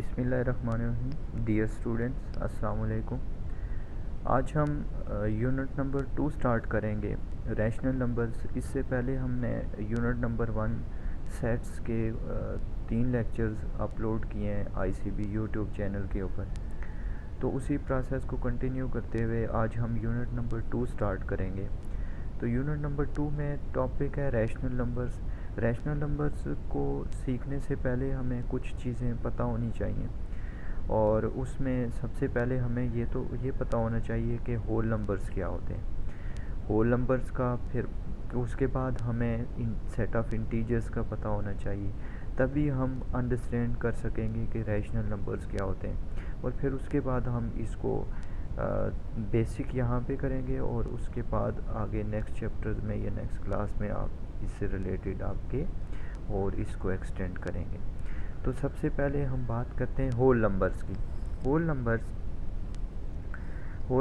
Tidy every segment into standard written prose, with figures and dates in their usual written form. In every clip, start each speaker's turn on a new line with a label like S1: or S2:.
S1: बिस्मिल्लाहिर्रहमानिर्रहीम। Dear students, अस्सलाम वालेकुम। आज हम यूनिट नंबर 2 स्टार्ट करेंगे, रैशनल नंबर्स। इससे पहले हमने यूनिट नंबर 1 सेट्स के 3 लेक्चर्स अपलोड किए हैं आईसीबी यूट्यूब चैनल के ऊपर। तो उसी प्रोसेस को कंटिन्यू करते हुए आज हम यूनिट नंबर 2 स्टार्ट करेंगे। तो यूनिट नंबर 2 में टॉपिक है रैशनल नंबर्स। रैशनल नंबर्स को सीखने से पहले हमें कुछ चीज़ें पता होनी चाहिए, और उसमें सबसे पहले हमें ये पता होना चाहिए कि होल नंबर्स क्या होते हैं। होल नंबर्स का फिर उसके बाद हमें सेट ऑफ इंटीजर्स का पता होना चाहिए, तभी हम अंडरस्टैंड कर सकेंगे कि रैशनल नंबर्स क्या होते हैं। और फिर उसके बाद हम इसको बेसिक यहाँ पे करेंगे, और उसके बाद आगे नेक्स्ट चैप्टर में या नेक्स्ट क्लास में आप इससे रिलेटेड आपके और इसको एक्सटेंड करेंगे। तो सबसे पहले हम बात करते हैं होल नंबर्स की। होल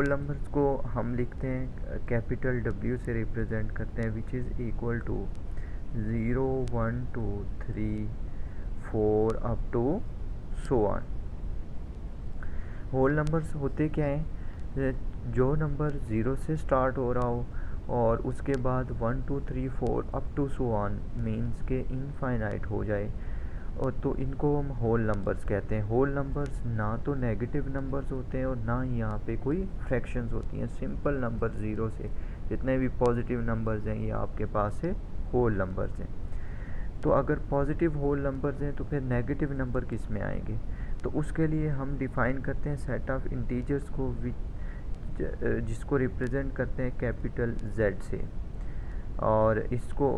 S1: नंबर्स को हम लिखते हैं कैपिटल W से रिप्रेजेंट करते हैं, which is equal to 0 1 2 3 4 up to so on. Whole numbers होते क्या हैं? जो नंबर 0 से स्टार्ट हो रहा हो और उसके बाद 1 2 3 4 up to so on means के इनफाइनाइट हो जाए, और तो इनको हम होल नंबर्स कहते हैं। होल नंबर्स ना तो नेगेटिव नंबर्स होते हैं और ना ही यहाँ पे कोई फ्रैक्शंस होती हैं। सिंपल नंबर 0 से जितने भी पॉजिटिव नंबर्स हैं ये आपके पास है होल नंबर्स हैं। तो अगर पॉजिटिव होल नंबर्स हैं तो फिर नेगेटिव नंबर किस में आएंगे? तो उसके लिए हम डिफ़ाइन करते हैं सेट ऑफ इंटीजर्स को जिसको रिप्रेजेंट करते हैं कैपिटल Z से, और इसको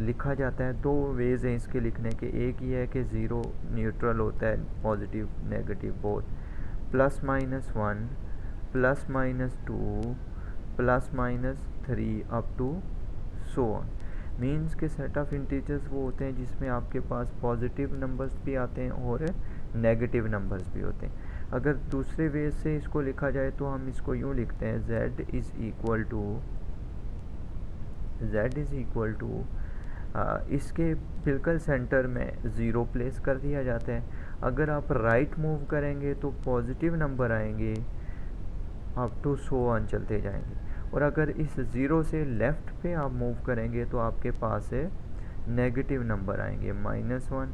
S1: लिखा जाता है दो वेज़ हैं इसके लिखने के। एक ये है कि ज़ीरो न्यूट्रल होता है, positive negative both, +-1 +-2 +-3 up to so on. Means के सेट ऑफ इंटीजर्स वो होते हैं जिसमें आपके पास पॉजिटिव नंबर्स भी आते हैं और नेगेटिव नंबर्स भी होते हैं। अगर दूसरे वे से इसको लिखा जाए तो हम इसको यूँ लिखते हैं Z इज़ इक्वल टू इसके बिल्कुल सेंटर में 0 प्लेस कर दिया जाता है। अगर आप राइट मूव करेंगे तो पॉजिटिव नंबर आएंगे, अप टू सो ऑन चलते जाएंगे, और अगर इस 0 से लेफ़्ट पे आप मूव करेंगे तो आपके पास है नेगेटिव नंबर आएंगे, -1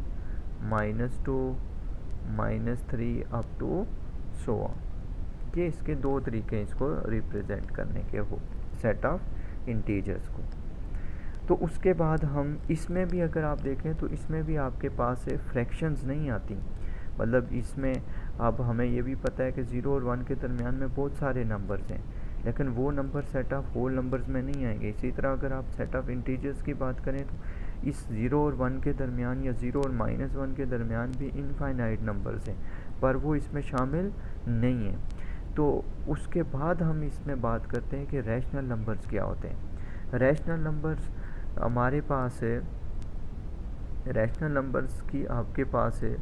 S1: -2 -3 अप टू सो ऑन। ये इसके दो तरीके इसको रिप्रेजेंट करने के हो सेट ऑफ इंटीजर्स को। तो उसके बाद हम इसमें भी अगर आप देखें तो इसमें भी आपके पास से फ्रैक्शंस नहीं आती। मतलब इसमें अब हमें ये भी पता है कि 0 और 1 के दरमियान में बहुत सारे नंबर्स हैं, लेकिन वो number set of whole numbers में नहीं आएंगे। इसी तरह अगर आप सेट ऑफ इंटीजर्स की बात करें तो इस 0 और 1 के दरमियान या 0 और -1 के दरमियान भी इनफाइनाइट नंबर्स हैं, पर वो इसमें शामिल नहीं है। तो उसके बाद हम इसमें बात करते हैं कि रैशनल नंबर्स क्या होते हैं। रैशनल नंबर्स हमारे पास है, रैशनल नंबर्स की आपके पास है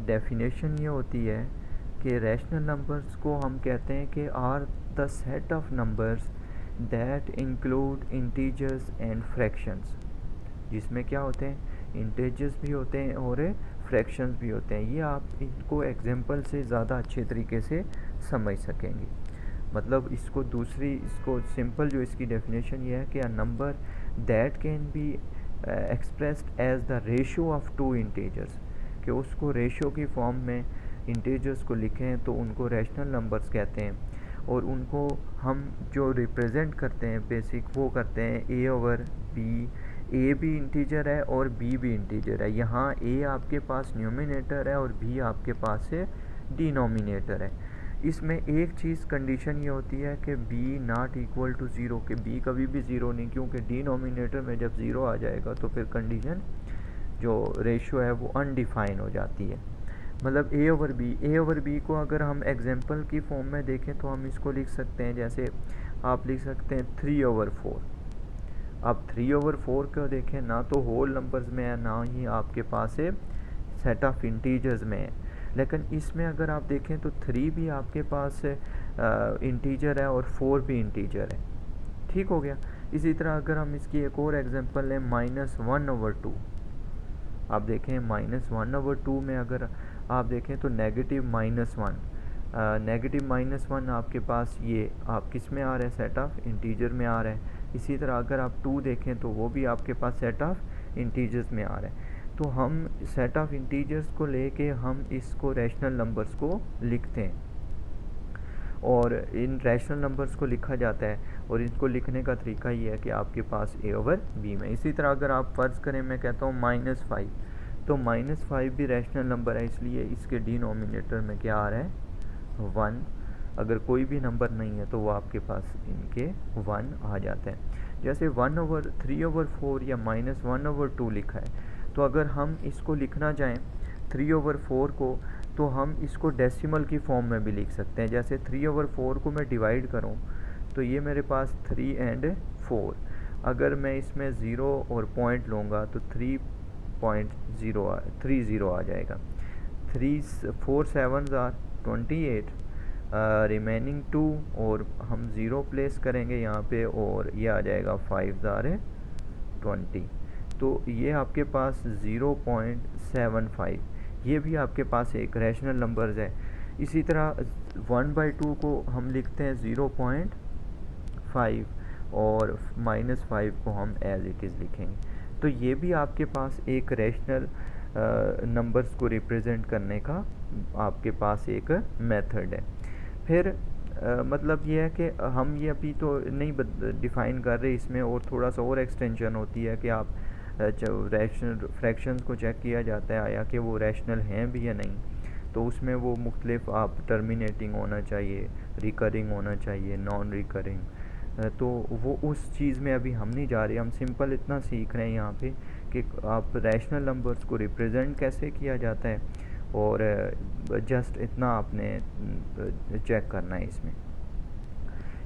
S1: डेफिनेशन ये होती है कि रैशनल नंबर्स को हम कहते हैं कि are the set of numbers that include integers and fractions. जिसमें क्या होते हैं, इंटीजर्स भी होते हैं और फ्रैक्शंस भी होते हैं। ये आप इनको एग्जांपल से ज़्यादा अच्छे तरीके से समझ सकेंगे। मतलब इसको सिंपल जो इसकी डेफिनेशन ये है कि a number that can be expressed as the ratio of two integers, कि उसको रेशियो की फॉर्म में इंटीजर्स को लिखें तो उनको रैशनल नंबर्स कहते हैं। और उनको हम जो रिप्रेजेंट करते हैं बेसिक वो करते हैं A/B। A भी इंटीजर है और B भी इंटीजर है। यहाँ A आपके पास न्यूमिनेटर है और B आपके पास है डिनोमिनेटर है। इसमें एक चीज़ कंडीशन ये होती है कि B नॉट इक्वल टू 0, कि B कभी भी 0 नहीं, क्योंकि डिनोमिनेटर में जब 0 आ जाएगा तो फिर कंडीशन जो रेशियो है वो अनडिफाइन हो जाती है। मतलब A/B को अगर हम एग्जांपल की फॉर्म में देखें तो हम इसको लिख सकते हैं, जैसे आप लिख सकते हैं 3/4। अब 3/4 को देखें, ना तो होल नंबर्स में है ना ही आपके पास है सेट ऑफ इंटीजर्स में है, लेकिन इसमें अगर आप देखें तो 3 भी आपके पास इंटीजर है और 4 भी इंटीजर है। ठीक हो गया। इसी तरह अगर हम इसकी एक और एग्जांपल लें -1/2, आप देखें -1/2 में अगर आप देखें तो -1 आपके पास ये आप किस में आ रहा है, सेट ऑफ इंटीजर में आ रहा है। इसी तरह अगर आप 2 देखें तो वो भी आपके पास सेट ऑफ इंटीजर्स में आ रहा है। तो हम सेट ऑफ इंटीजर्स को लेके हम इसको रैशनल नंबर्स को लिखते हैं और इन रैशनल नंबर्स को लिखा जाता है, और इनको लिखने का तरीका ये है कि आपके पास a/b में। इसी तरह अगर आप फ़र्ज़ करें मैं कहता हूँ -5, तो -5 भी रैशनल नंबर है, इसलिए इसके डिनोमिनेटर में क्या आ रहा है, 1। अगर कोई भी नंबर नहीं है तो वो आपके पास इनके 1 आ जाता है। जैसे 1/3/4 या -1/2 लिखा है, तो अगर हम इसको लिखना चाहें 3/4 को, तो हम इसको डेसिमल की फॉर्म में भी लिख सकते हैं। जैसे 3/4 को मैं डिवाइड करूं तो ये मेरे पास 3 and 4, अगर मैं इसमें 0 और पॉइंट लूँगा तो 3.30 आ जाएगा। 4 7s are 28, रिमेनिंग 2 और हम 0 प्लेस करेंगे यहाँ पे और ये आ जाएगा 5s are 20। तो ये आपके पास 0.75, ये भी आपके पास एक रैशनल नंबर्स है। इसी तरह 1/2 को हम लिखते हैं 0.5 और -5 को हम एज इट इज़ लिखेंगे। तो ये भी आपके पास एक रैशनल नंबर्स को रिप्रेजेंट करने का आपके पास एक मेथड है। फिर मतलब ये है कि हम ये अभी तो नहीं डिफ़ाइन कर रहे इसमें, और थोड़ा सा और एक्सटेंशन होती है कि आप रैशनल फ्रैक्शंस को चेक किया जाता है आया कि वो रैशनल हैं भी या नहीं, तो उसमें वो मुख्तलिफ आप टर्मिनेटिंग होना चाहिए, रिकरिंग होना चाहिए, नॉन रिकरिंग, तो वो उस चीज़ में अभी हम नहीं जा रहे। हम सिंपल इतना सीख रहे हैं यहाँ पे कि आप रैशनल नंबर्स को रिप्रेजेंट कैसे किया जाता है, और जस्ट इतना आपने चेक करना है इसमें।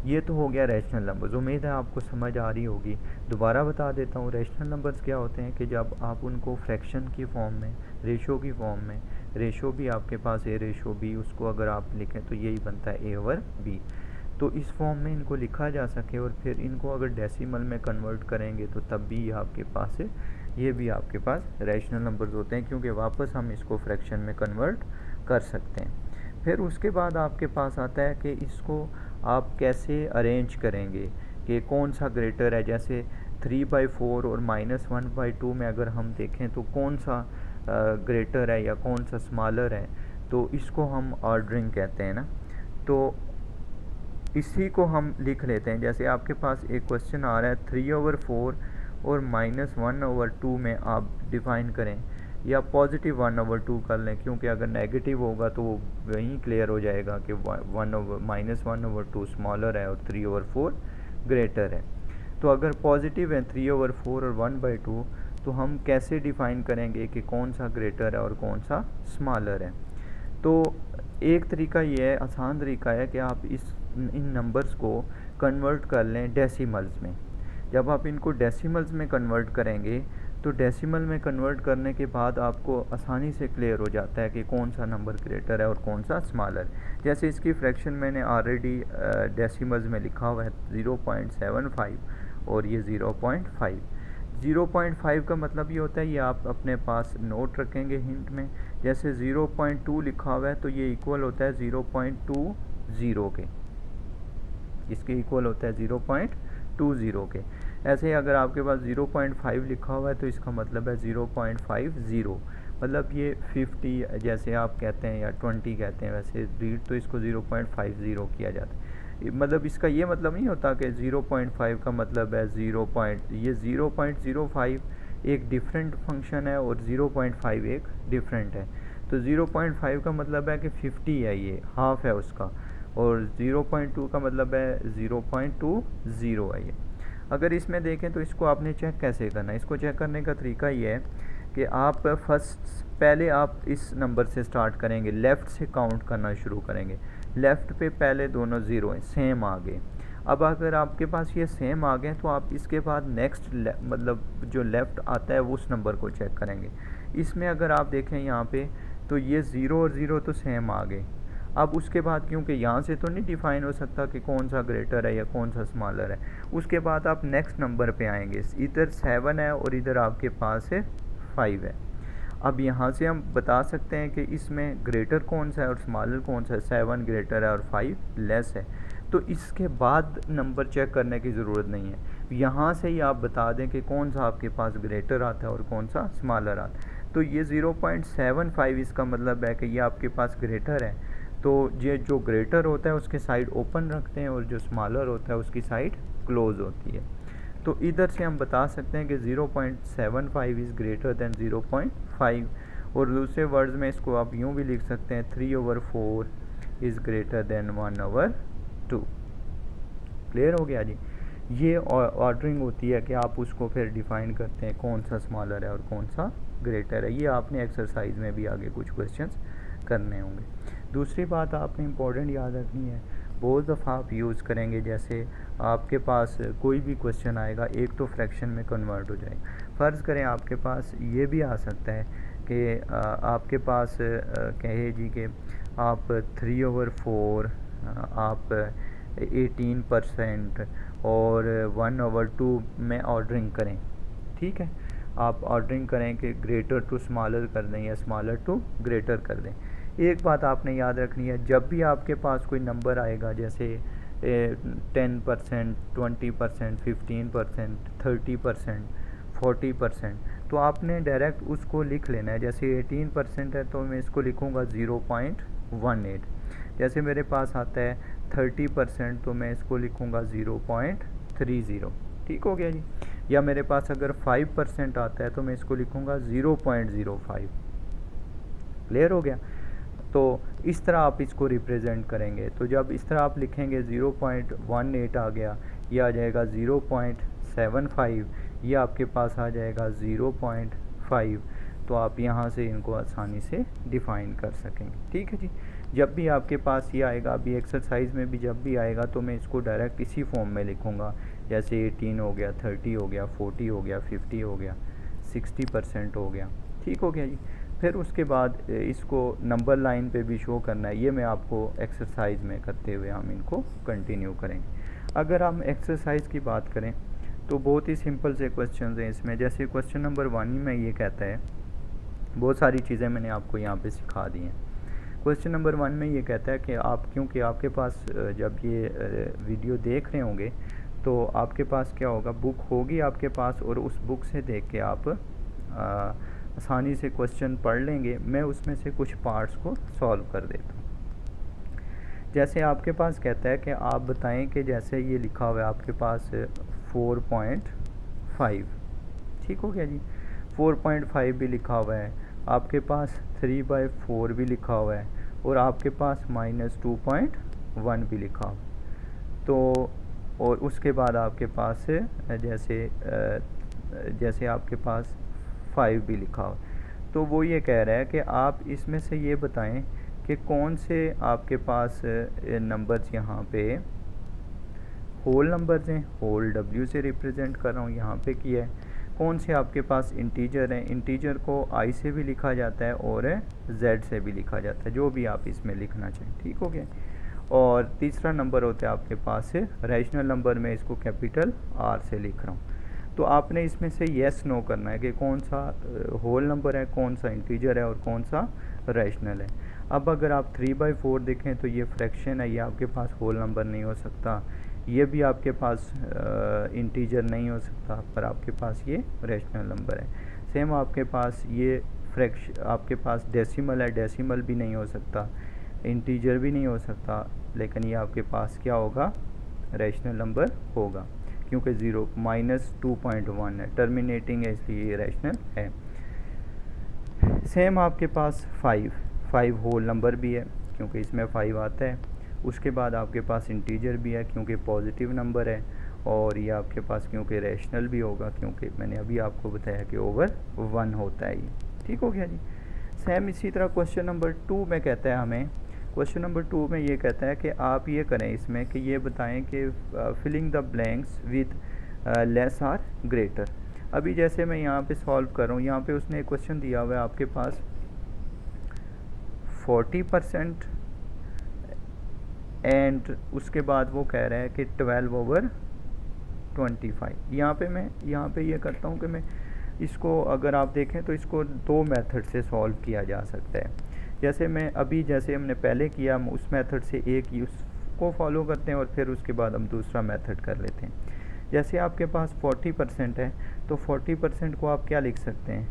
S1: ये तो हो गया रैशनल नंबर्स, उम्मीद है आपको समझ आ रही होगी। दोबारा बता देता हूँ, रैशनल नंबर्स क्या होते हैं कि जब आप उनको फ्रैक्शन की फॉर्म में, रेशो की फॉर्म में, रेशो भी आपके पास a/b, उसको अगर आप लिखें तो यही बनता है a/b, तो इस फॉर्म में इनको लिखा जा सके, और फिर इनको अगर डेसिमल में कन्वर्ट करेंगे तो तब भी आपके पास ये भी आपके पास रैशनल नंबर्स होते हैं, क्योंकि वापस हम इसको फ्रैक्शन में कन्वर्ट कर सकते हैं। फिर उसके बाद आपके पास आता है कि इसको आप कैसे अरेंज करेंगे कि कौन सा ग्रेटर है। जैसे 3/4 और -1/2 में अगर हम देखें तो कौन सा ग्रेटर है या कौन सा स्मॉलर है, तो इसको हम ऑर्डरिंग कहते हैं ना। तो इसी को हम लिख लेते हैं। जैसे आपके पास एक क्वेश्चन आ रहा है 3/4 और -1/2 में आप डिफ़ाइन करें, या पॉजिटिव 1/2 कर लें, क्योंकि अगर नेगेटिव होगा तो वो वहीं क्लियर हो जाएगा कि -1/2 स्मॉलर है और 3/4 ग्रेटर है। तो अगर पॉजिटिव है 3/4 और 1/2, तो हम कैसे डिफ़ाइन करेंगे कि कौन सा ग्रेटर है और कौन सा स्मॉलर है। तो एक तरीका ये है, आसान तरीका है कि आप इन नंबर्स को कन्वर्ट कर लें डेसिमल्स में। जब आप इनको डेसिमल्स में कन्वर्ट करेंगे तो डेसिमल में कन्वर्ट करने के बाद आपको आसानी से क्लियर हो जाता है कि कौन सा नंबर ग्रेटर है और कौन सा स्मॉलर। जैसे इसकी फ्रैक्शन मैंने ऑलरेडी डेसिमल्स में लिखा हुआ है 0.75 और ये 0.5। 0.5 का मतलब ये होता है, ये आप अपने पास नोट रखेंगे हिंट में। जैसे 0.2 लिखा हुआ है तो ये इक्वल होता है 0.20 के, इसके इक्वल होता है 0.20 के। ऐसे ही अगर आपके पास 0.5 लिखा हुआ है तो इसका मतलब है 0.50, मतलब ये 50 जैसे आप कहते हैं या 20 कहते हैं, वैसे रीड तो इसको 0.50 किया जाता है। मतलब इसका ये मतलब नहीं होता कि 0.5 का मतलब है ये 0.05 एक डिफरेंट फंक्शन है और 0.5 एक डिफरेंट है। तो 0.5 का मतलब है कि 50 है, ये हाफ है उसका, और 0.2 का मतलब है 0.20 है ये। अगर इसमें देखें तो इसको आपने चेक कैसे करना है। इसको चेक करने का तरीका ये है कि आप पहले आप इस नंबर से स्टार्ट करेंगे, लेफ़्ट से काउंट करना शुरू करेंगे। लेफ़्ट पे पहले दोनों ज़ीरो हैं, सेम आ गए। अब अगर आपके पास ये सेम आ गए तो आप इसके बाद नेक्स्ट मतलब जो लेफ़्ट आता है वो उस नंबर को चेक करेंगे। इसमें अगर आप देखें यहाँ पे तो ये 0 और 0 तो सेम आ गए। अब उसके बाद क्योंकि यहाँ से तो नहीं डिफ़ाइन हो सकता कि कौन सा ग्रेटर है या कौन सा स्मॉलर है, उसके बाद आप नेक्स्ट नंबर पे आएंगे। इधर 7 है और इधर आपके पास है 5 है। अब यहाँ से हम बता सकते हैं कि इसमें ग्रेटर कौन सा है और स्मॉलर कौन सा है। 7 ग्रेटर है और 5 लेस है, तो इसके बाद नंबर चेक करने की ज़रूरत नहीं है। यहाँ से ही आप बता दें कि कौन सा आपके पास ग्रेटर आता है और कौन सा स्मॉलर आता है। तो ये 0.75 इसका मतलब है कि ये आपके पास ग्रेटर है, तो ये जो ग्रेटर होता है उसके साइड ओपन रखते हैं और जो स्मॉलर होता है उसकी साइड क्लोज होती है। तो इधर से हम बता सकते हैं कि 0.75 इज़ ग्रेटर दैन 0.5, और दूसरे वर्ड्स में इसको आप यूँ भी लिख सकते हैं 3/4 इज़ ग्रेटर दैन 1/2। क्लियर हो गया जी। ये ऑर्डरिंग होती है कि आप उसको फिर डिफ़ाइन करते हैं कौन सा स्मॉलर है और कौन सा ग्रेटर है। ये आपने एक्सरसाइज में भी आगे कुछ क्वेश्चंस करने होंगे। दूसरी बात आपने इम्पोर्टेंट याद रखनी है, बहुत दफ़ा आप यूज़ करेंगे, जैसे आपके पास कोई भी क्वेश्चन आएगा एक तो फ्रैक्शन में कन्वर्ट हो जाएगा। फ़र्ज़ करें आपके पास ये भी आ सकता है कि आपके पास कहे जी कि आप 3/4 आप 18% और 1/2 में ऑर्डरिंग करें। ठीक है, आप ऑर्डरिंग करें कि ग्रेटर टू स्मॉलर कर दें या स्मॉलर टू ग्रेटर कर दें। एक बात आपने याद रखनी है, जब भी आपके पास कोई नंबर आएगा जैसे 10%, 20%, 15%, 30%, 40%, तो आपने डायरेक्ट उसको लिख लेना है। जैसे 18% है तो मैं इसको लिखूँगा 0.18। जैसे मेरे पास आता है 30% तो मैं इसको लिखूँगा 0.30। ठीक हो गया जी। या मेरे पास अगर 5% आता है तो मैं इसको लिखूँगा 0.05। क्लियर हो गया। तो इस तरह आप इसको रिप्रेजेंट करेंगे। तो जब इस तरह आप लिखेंगे 0.18 आ गया, ये आ जाएगा 0.75, ये आपके पास आ जाएगा 0.5। तो आप यहाँ से इनको आसानी से डिफ़ाइन कर सकेंगे। ठीक है जी। जब भी आपके पास ये आएगा, अभी एक्सरसाइज में भी जब भी आएगा तो मैं इसको डायरेक्ट इसी फॉर्म में लिखूँगा, जैसे 18 हो गया, 30 हो गया, 40 हो गया, 50 हो गया, 60% हो गया। ठीक हो गया जी। फिर उसके बाद इसको नंबर लाइन पे भी शो करना है, ये मैं आपको एक्सरसाइज में करते हुए हम इनको कंटिन्यू करेंगे। अगर हम एक्सरसाइज की बात करें तो बहुत ही सिंपल से क्वेश्चन हैं इसमें। जैसे क्वेश्चन नंबर 1 में ये कहता है, बहुत सारी चीज़ें मैंने आपको यहाँ पे सिखा दी हैं। क्वेश्चन नंबर 1 में ये कहता है कि आप, क्योंकि आपके पास जब ये वीडियो देख रहे होंगे तो आपके पास क्या होगा, बुक होगी आपके पास, और उस बुक से देख के आप आसानी से क्वेश्चन पढ़ लेंगे। मैं उसमें से कुछ पार्ट्स को सॉल्व कर देता हूँ। जैसे आपके पास कहता है कि आप बताएं कि जैसे ये लिखा हुआ है आपके पास 4.5। ठीक हो गया जी। 4.5 भी लिखा हुआ है, आपके पास 3/4 भी लिखा हुआ है, और आपके पास -2.1 भी लिखा हुआ है। तो और उसके बाद आपके पास जैसे आपके पास 5 भी लिखा हो। तो वो ये कह रहा है कि आप इसमें से ये बताएं कि कौन से आपके पास नंबर्स यहाँ पे होल नंबर्स हैं, होल W से रिप्रेजेंट कर रहा हूँ यहाँ पे किया है। कौन से आपके पास इंटीजर हैं, इंटीजर को I से भी लिखा जाता है और Z से भी लिखा जाता है, जो भी आप इसमें लिखना चाहें। ठीक हो गया। और तीसरा नंबर होता है आपके पास रैशनल नंबर, में इसको कैपिटल R से लिख रहा हूँ। तो आपने इसमें से येस नो करना है कि कौन सा होल नंबर है, कौन सा इंटीजर है और कौन सा रैशनल है। अब अगर आप 3/4 देखें तो ये फ्रैक्शन है, ये आपके पास होल नंबर नहीं हो सकता, ये भी आपके पास इंटीजर नहीं हो सकता, पर आपके पास ये रैशनल नंबर है। सेम आपके पास ये आपके पास डेसिमल है, डेसिमल भी नहीं हो सकता, इंटीजर भी नहीं हो सकता, लेकिन ये आपके पास क्या होगा, रैशनल नंबर होगा, क्योंकि 2.1 है, टर्मिनेटिंग है, इसलिए ये रैशनल है। सेम आपके पास 5 होल नंबर भी है, क्योंकि इसमें 5 आता है। उसके बाद आपके पास इंटीजर भी है, क्योंकि पॉजिटिव नंबर है, और ये आपके पास क्योंकि रैशनल भी होगा, क्योंकि मैंने अभी आपको बताया कि ओवर 1 होता है ये। ठीक हो गया जी। सेम इसी तरह क्वेश्चन नंबर 2 में कहता है हमें, क्वेश्चन नंबर 2 में ये कहता है कि आप ये करें इसमें कि ये बताएं कि filling the blanks with less or greater. अभी जैसे मैं यहाँ पे सॉल्व कर रहा हूँ, यहाँ पे उसने एक क्वेश्चन दिया हुआ है आपके पास 40% एंड उसके बाद वो कह रहा है कि 12/25। यहाँ पे ये करता हूँ कि मैं इसको अगर आप देखें तो इसको दो मेथड से सॉल्व किया जा सकता है। जैसे हमने पहले किया, हम उस मेथड से एक उसको फॉलो करते हैं और फिर उसके बाद हम दूसरा मेथड कर लेते हैं। जैसे आपके पास 40% है तो 40% को आप क्या लिख सकते हैं,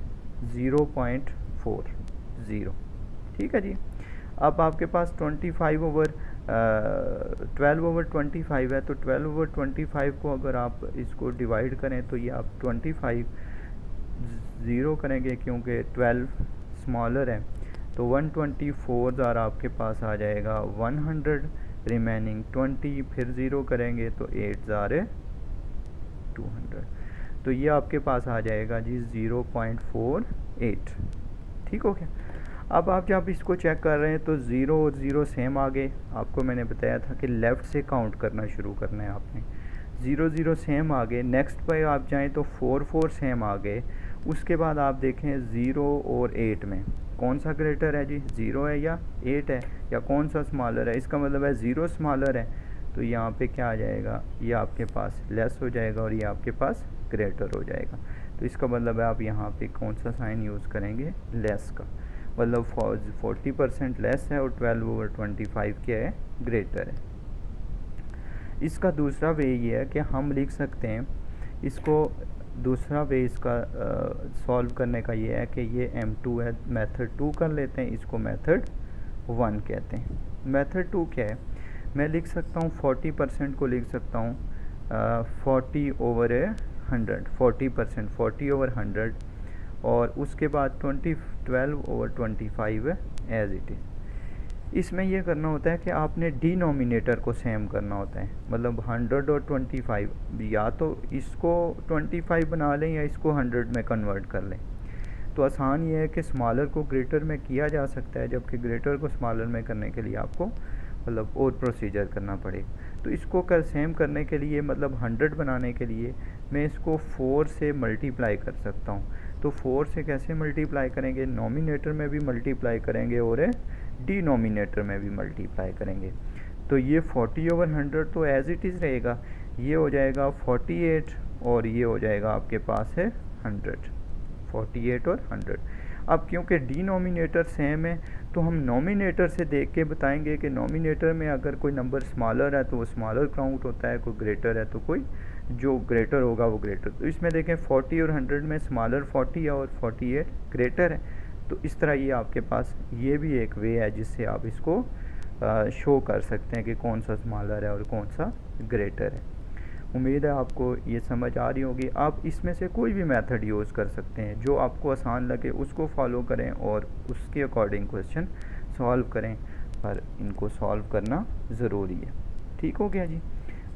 S1: 0.40, ठीक है जी। अब आपके पास 12/25 है, तो 12/25 को अगर आप इसको डिवाइड करें तो ये आप 25 ज़ीरो करेंगे क्योंकि 12 स्मॉलर है, तो 124 ज़ार आपके पास आ जाएगा 100, रिमेनिंग 20 फिर ज़ीरो करेंगे तो 8 ज़ार 200, तो ये आपके पास आ जाएगा जी 0.48, ठीक हो गया। अब आप जब इसको चेक कर रहे हैं तो 0 और 0 सेम आ गए। आपको मैंने बताया था कि लेफ़्ट से काउंट करना शुरू करना है आपने। 0 0 सेम आ गए। नेक्स्ट पे आप जाएं तो 4 4 सेम आ गए। उसके बाद आप देखें 0 और 8 में कौन सा ग्रेटर है जी, 0 है या 8 है, या कौन सा स्मॉलर है। इसका मतलब है 0 स्मॉलर है, तो यहाँ पे क्या आ जाएगा, ये आपके पास लेस हो जाएगा और ये आपके पास ग्रेटर हो जाएगा। तो इसका मतलब है आप यहाँ पे कौन सा साइन यूज़ करेंगे, लेस का। मतलब 40% लेस है और 12/25 क्या है, ग्रेटर है। इसका दूसरा वे ये है कि हम लिख सकते हैं इसको, दूसरा वे इसका सॉल्व करने का ये है कि ये M2 है, मेथड 2 कर लेते हैं, इसको मेथड 1 कहते हैं। मेथड 2 क्या है, मैं लिख सकता हूँ 40% को लिख सकता हूँ 40/100, 40%, 40/100, और उसके बाद 12/25 एज इट इज़। इसमें यह करना होता है कि आपने डिनोमिनेटर को सेम करना होता है, मतलब 100 और 25, या तो इसको 25 बना लें या इसको 100 में कन्वर्ट कर लें। तो आसान ये है कि स्मॉलर को ग्रेटर में किया जा सकता है, जबकि ग्रेटर को स्मॉलर में करने के लिए आपको मतलब और प्रोसीजर करना पड़ेगा। तो इसको सेम करने के लिए, मतलब 100 बनाने के लिए मैं इसको 4 से मल्टीप्लाई कर सकता हूँ। तो 4 से कैसे मल्टीप्लाई करेंगे, नॉमिनेटर में भी मल्टीप्लाई करेंगे और डिनोमिनेटर में भी मल्टीप्लाई करेंगे। तो ये 40/100 तो एज इट इज़ रहेगा, ये हो जाएगा 48 और ये हो जाएगा आपके पास है 100, 48 और 100। अब क्योंकि डिनोमिनेटर सेम है तो हम नॉमिनेटर से देख के बताएंगे कि नॉमिनेटर में अगर कोई नंबर स्मॉलर है तो वो स्मॉलर काउंट होता है, कोई ग्रेटर है तो कोई जो ग्रेटर होगा वो ग्रेटर। तो इसमें देखें 40 और 100 में स्मॉलर 40 है और 48 ग्रेटर है। तो इस तरह ये आपके पास ये भी एक वे है जिससे आप इसको शो कर सकते हैं कि कौन सा स्मॉलर है और कौन सा ग्रेटर है। उम्मीद है आपको ये समझ आ रही होगी। आप इसमें से कोई भी मेथड यूज़ कर सकते हैं, जो आपको आसान लगे उसको फॉलो करें और उसके अकॉर्डिंग क्वेश्चन सॉल्व करें, पर इनको सॉल्व करना ज़रूरी है। ठीक हो गया जी,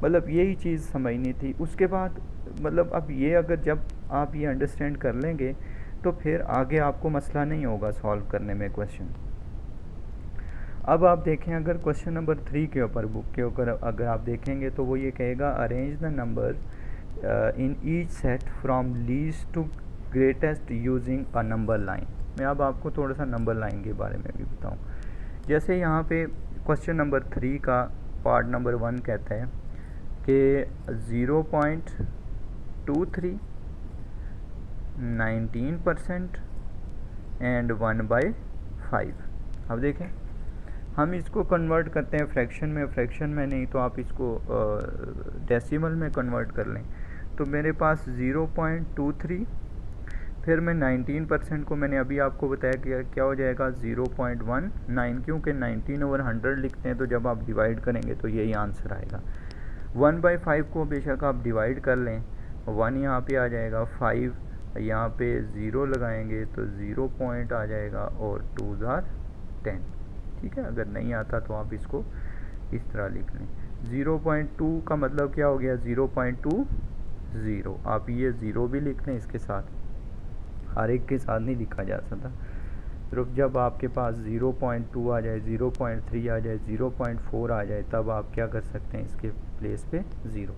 S1: मतलब यही चीज़ समझनी थी। उसके बाद मतलब अब ये अगर जब आप ये अंडरस्टैंड कर लेंगे तो फिर आगे आपको मसला नहीं होगा सॉल्व करने में क्वेश्चन। अब आप देखें अगर क्वेश्चन नंबर 3 के ऊपर बुक के ऊपर अगर आप देखेंगे तो वो ये कहेगा arrange the number in each set from least to greatest using a number line. मैं अब आपको थोड़ा सा नंबर लाइन के बारे में भी बताऊं। जैसे यहाँ पे क्वेश्चन नंबर 3 का पार्ट नंबर 1 कहता है कि 0.23, 19% एंड 1/5। अब देखें हम इसको कन्वर्ट करते हैं फ्रैक्शन में, फ्रैक्शन में नहीं तो आप इसको डेसिमल में कन्वर्ट कर लें। तो मेरे पास 0.23, फिर मैं 19% को मैंने अभी आपको बताया कि क्या हो जाएगा 0.19, क्योंकि 19/100 लिखते हैं तो जब आप डिवाइड करेंगे तो यही आंसर आएगा। 1/5 को बेशक आप डिवाइड कर लें, 1 यहाँ पे आ जाएगा, 5 यहाँ पे 0 लगाएंगे तो 0 पॉइंट आ जाएगा और 2 ज़ार 10। ठीक है, अगर नहीं आता तो आप इसको इस तरह लिख लें। 0.2 का मतलब क्या हो गया, 0.20। आप ये 0 भी लिख लें इसके साथ, हर एक के साथ नहीं लिखा जा सकता। सिर्फ जब आपके पास 0.2 आ जाए, 0.3 आ जाए, 0.4 आ जाए, तब आप क्या कर सकते हैं, इसके प्लेस पे 0।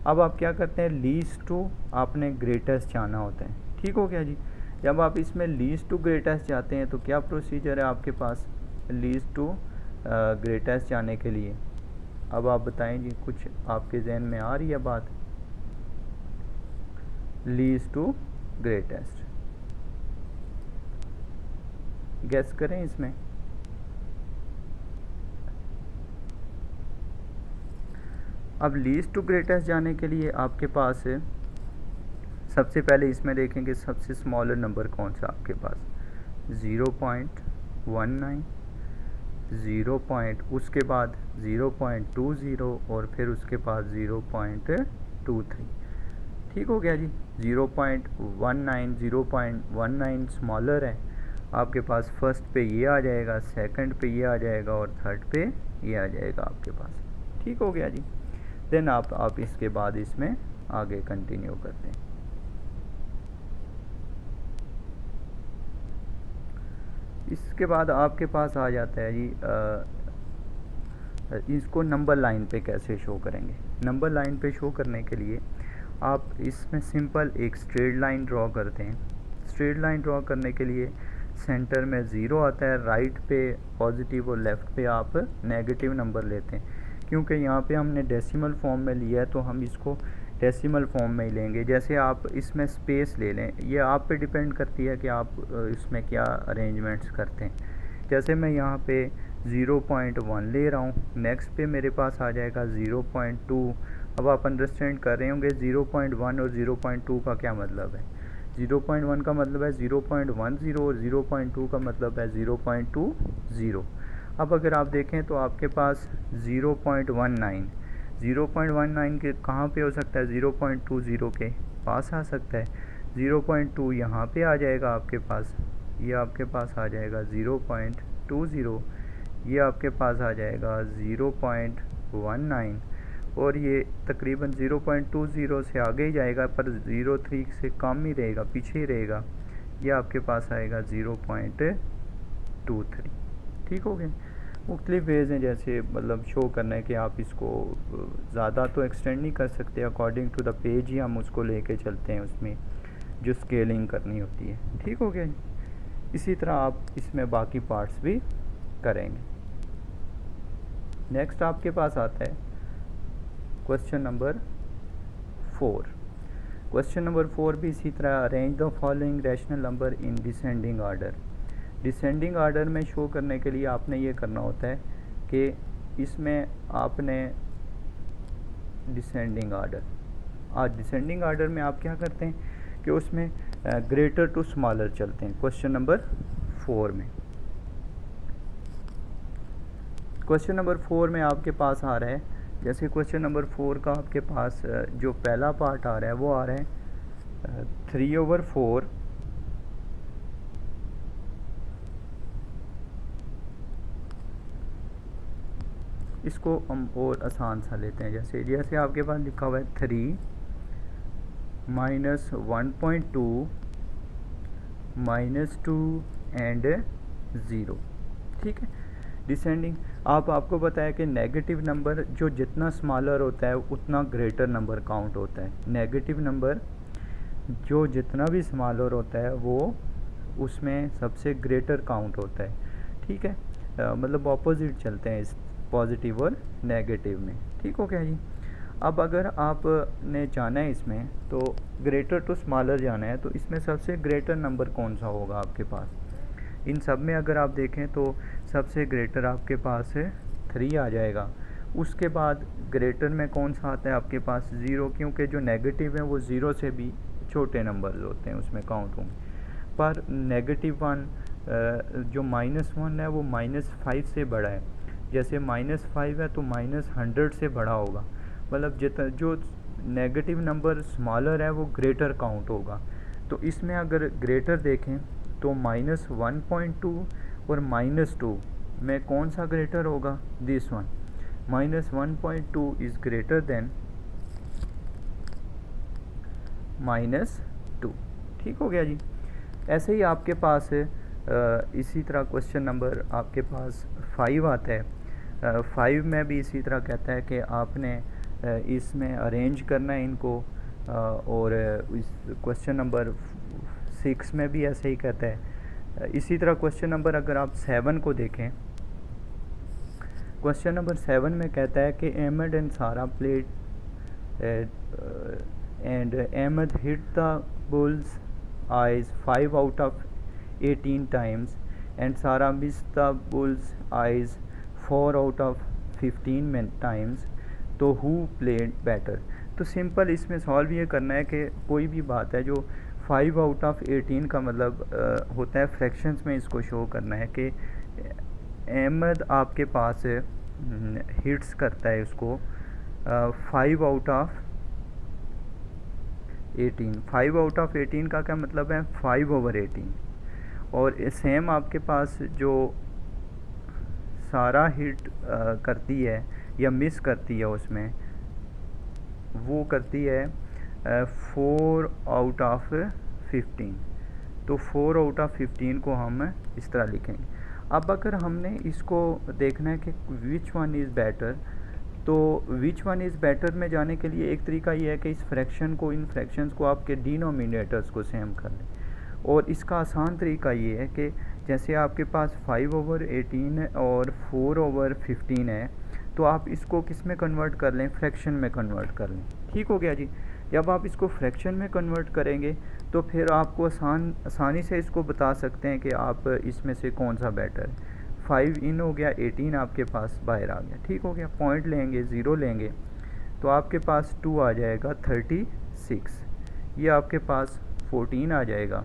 S1: अब आप क्या करते हैं, लीस्ट टू आपने ग्रेटेस्ट जाना होता है। ठीक हो गया जी। जब आप इसमें लीस्ट टू ग्रेटेस्ट जाते हैं तो क्या प्रोसीजर है आपके पास लीस्ट टू ग्रेटेस्ट जाने के लिए। अब आप बताएं जी, कुछ आपके जहन में आ रही है बात लीस्ट टू
S2: ग्रेटेस्ट। गेस करें इसमें। अब लीस्ट टू ग्रेटेस्ट जाने के लिए आपके पास सबसे पहले इसमें देखेंगे सबसे स्मॉलर नंबर कौन सा आपके पास, 0.19, 0. उसके बाद 0.20 और फिर उसके पास 0.23। ठीक हो गया जी। 0.19 0.19 स्मॉलर है आपके पास, फर्स्ट पे ये आ जाएगा, सेकंड पे ये आ जाएगा और थर्ड पे ये आ जाएगा आपके पास। ठीक हो गया जी। देन आप इसके बाद इसमें आगे कंटिन्यू करते हैं। इसके बाद आपके पास आ जाता है जी इसको नंबर लाइन पे कैसे शो करेंगे। नंबर लाइन पे शो करने के लिए आप इसमें सिंपल एक स्ट्रेट लाइन ड्रॉ करते हैं। स्ट्रेट लाइन ड्रॉ करने के लिए सेंटर में 0 आता है, राइट पे पॉजिटिव और लेफ़्ट पे आप नेगेटिव नंबर लेते हैं। क्योंकि यहाँ पे हमने डेसिमल फॉर्म में लिया है तो हम इसको डेसिमल फॉर्म में ही लेंगे। जैसे आप इसमें स्पेस ले लें, ये आप पे डिपेंड करती है कि आप इसमें क्या अरेंजमेंट्स करते हैं। जैसे मैं यहाँ पे 0.1 ले रहा हूँ, नेक्स्ट पे मेरे पास आ जाएगा 0.2। अब आप अंडरस्टैंड कर रहे होंगे 0.1 और 0.2 का क्या मतलब है। 0.1 का मतलब है 0.10 और 0.2 का मतलब है 0.20। अब अगर आप देखें तो आपके पास 0.19 के कहाँ पे हो सकता है, 0.20 के पास आ सकता है। 0.2 यहाँ पे आ जाएगा आपके पास, ये आपके पास आ जाएगा 0.20, ये आपके पास आ जाएगा 0.19 और ये तकरीबन 0.20 से आगे ही जाएगा, पर 0.3 से कम ही रहेगा, पीछे ही रहेगा। ये आपके पास आएगा 0.23। ठीक हो गया। मुख्तलिफ वेज़ हैं जैसे मतलब शो करना है कि आप इसको ज़्यादा तो एक्सटेंड नहीं कर सकते, अकॉर्डिंग टू द पेज ही हम उसको लेके चलते हैं, उसमें जो स्केलिंग करनी होती है। ठीक हो गया। इसी तरह आप इसमें बाकी पार्ट्स भी करेंगे। नेक्स्ट आपके पास आता है क्वेश्चन नंबर 4। क्वेश्चन नंबर 4 भी इसी तरह, arrange the following rational number in descending order. Descending order में शो करने के लिए आपने ये करना होता है कि इसमें आपने डिसेंडिंग ऑर्डर में आप क्या करते हैं कि उसमें ग्रेटर टू स्मॉलर चलते हैं। क्वेश्चन नंबर 4 में, क्वेश्चन नंबर 4 में आपके पास आ रहा है, जैसे क्वेश्चन नंबर 4 का आपके पास जो पहला पार्ट आ रहा है वो आ रहा है 3/4। इसको हम और आसान सा लेते हैं। जैसे आपके पास लिखा हुआ है 3 -1.2 -2 एंड 0। ठीक है। डिसेंडिंग आपको पता है कि नेगेटिव नंबर जो जितना स्मॉलर होता है उतना ग्रेटर नंबर काउंट होता है। नेगेटिव नंबर जो जितना भी स्मॉलर होता है वो उसमें सबसे ग्रेटर काउंट होता है। ठीक है। मतलब ऑपोजिट चलते हैं इस पॉजिटिव और नेगेटिव में। ठीक हो गया जी। अब अगर आपने जाना है इसमें तो ग्रेटर टू स्मॉलर जाना है, तो इसमें सबसे ग्रेटर नंबर कौन सा होगा आपके पास। इन सब में अगर आप देखें तो सबसे ग्रेटर आपके पास 3 आ जाएगा। उसके बाद ग्रेटर में कौन सा आता है आपके पास, 0, क्योंकि जो नेगेटिव है वो 0 से भी छोटे नंबर्स होते हैं, उसमें काउंट होंगे। पर -1 जो -1 है वो -5 से बड़ा है। जैसे -5 है तो -100 से बड़ा होगा। मतलब जो नेगेटिव नंबर स्मॉलर है वो ग्रेटर काउंट होगा। तो इसमें अगर ग्रेटर देखें तो -1.2 और -2 में कौन सा ग्रेटर होगा, this one. -1.2 is greater than -2। ठीक हो गया जी। ऐसे ही आपके पास इसी तरह क्वेश्चन नंबर आपके पास 5 आता है। 5 में भी इसी तरह कहता है कि आपने इसमें अरेंज करना है इनको, और इस क्वेश्चन नंबर 6 में भी ऐसे ही कहता है। इसी तरह क्वेश्चन नंबर अगर आप 7 को देखें, क्वेश्चन नंबर 7 में कहता है कि Ahmed and Sarah played and Ahmed hit the bulls eyes 5 out of 18 times and Sarah missed the bull's eyes 4 out of 15 times, तो who played better? तो सिंपल इसमें सॉल्व ये करना है कि कोई भी बात है जो 5 आउट ऑफ 18 का मतलब होता है फ्रैक्शंस में, इसको शो करना है कि अहमद आपके पास हिट्स करता है उसको 5 आउट ऑफ 18। 5 आउट ऑफ 18 का क्या मतलब है 5/18। और सेम आपके पास जो सारा हिट करती है या मिस करती है उसमें वो करती है 4 आउट ऑफ 15। तो 4 आउट ऑफ 15 को हम इस तरह लिखेंगे। अब अगर हमने इसको देखना है कि विच वन इज़ बेटर, तो विच वन इज़ बेटर में जाने के लिए एक तरीका ये है कि इस फ्रैक्शन को, इन फ्रैक्शंस को आपके डिनोमिनेटर्स को सेम कर लें। और इसका आसान तरीका ये है कि जैसे आपके पास 5/18 और 4/15 है, तो आप इसको किस में कन्वर्ट कर लें, फ्रैक्शन में कन्वर्ट कर लें। ठीक हो गया जी। जब आप इसको फ्रैक्शन में कन्वर्ट करेंगे तो फिर आपको आसानी से इसको बता सकते हैं कि आप इसमें से कौन सा बेटर है। 5 इन हो गया, 18 आपके पास बाहर आ गया। ठीक हो गया। पॉइंट लेंगे, ज़ीरो लेंगे तो आपके पास 2 आ जाएगा 36। ये आपके पास 14 आ जाएगा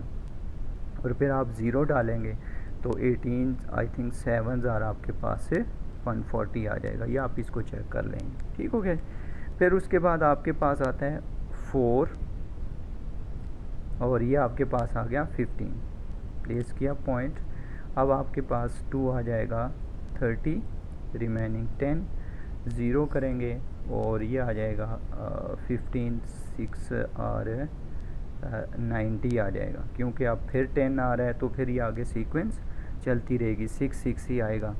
S2: और फिर आप ज़ीरो डालेंगे तो 18 आई थिंक 7 आपके पास से 140 आ जाएगा। ये आप इसको चेक कर लेंगे। ठीक हो गया। फिर उसके बाद आपके पास आता है 4 और ये आपके पास आ गया 15। प्लेस किया पॉइंट। अब आपके पास 2 आ जाएगा 30, रिमेनिंग 10, ज़ीरो करेंगे और ये आ जाएगा 15, 6 और 90 आ जाएगा। क्योंकि अब फिर 10 आ रहा है तो फिर ये आगे सीक्वेंस चलती रहेगी, 6 ही आएगा।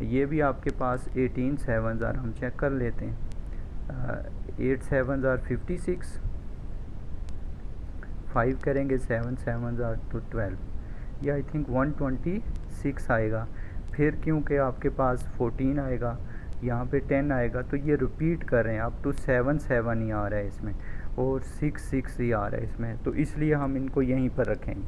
S2: ये भी आपके पास 18 7 हम चेक कर लेते हैं। 8 7 56, 5 करेंगे 7 7 तो 12, ये आई थिंक 126 आएगा। फिर क्योंकि आपके पास 14 आएगा, यहाँ पे 10 आएगा, तो ये रिपीट कर रहे हैं। अब तो 7 7 ही आ रहा है इसमें और 6 ही आ रहा है इसमें, तो इसलिए हम इनको यहीं पर रखेंगे।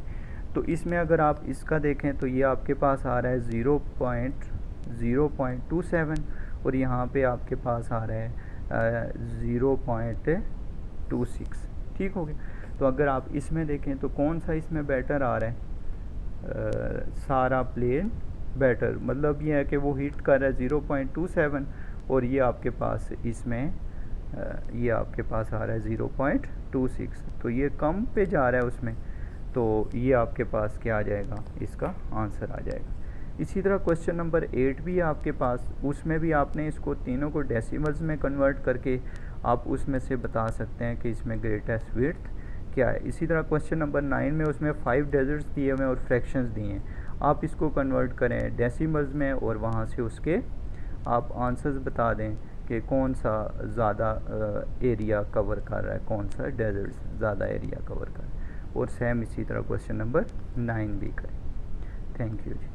S2: तो इसमें अगर आप इसका देखें तो ये आपके पास आ रहा है 0.27 और यहाँ पे आपके पास आ रहा है 0.26। ठीक हो गया। तो अगर आप इसमें देखें तो कौन सा इसमें बेटर आ रहा है, सारा प्लेन बेटर। मतलब ये है कि वो हिट कर रहा है 0.27 और ये आपके पास इसमें ये आपके पास आ रहा है 0.26, तो ये कम पे जा रहा है उसमें, तो ये आपके पास क्या आ जाएगा, इसका आंसर आ जाएगा। इसी तरह क्वेश्चन नंबर 8 भी है आपके पास, उसमें भी आपने इसको तीनों को डेसिमल्स में कन्वर्ट करके आप उसमें से बता सकते हैं कि इसमें ग्रेटेस्ट विड्थ क्या है। इसी तरह क्वेश्चन नंबर 9 में उसमें 5 डिजिट्स दिए हुए और फ्रैक्शंस दिए हैं, आप इसको कन्वर्ट करें डेसिमल्स में और वहाँ से उसके आप आंसर्स बता दें कि कौन सा ज़्यादा एरिया कवर कर रहा है, कौन सा डेजर्ट्स ज़्यादा एरिया कवर कर रहा है। और सेम इसी तरह क्वेश्चन नंबर 9 भी करें। Thank you ji.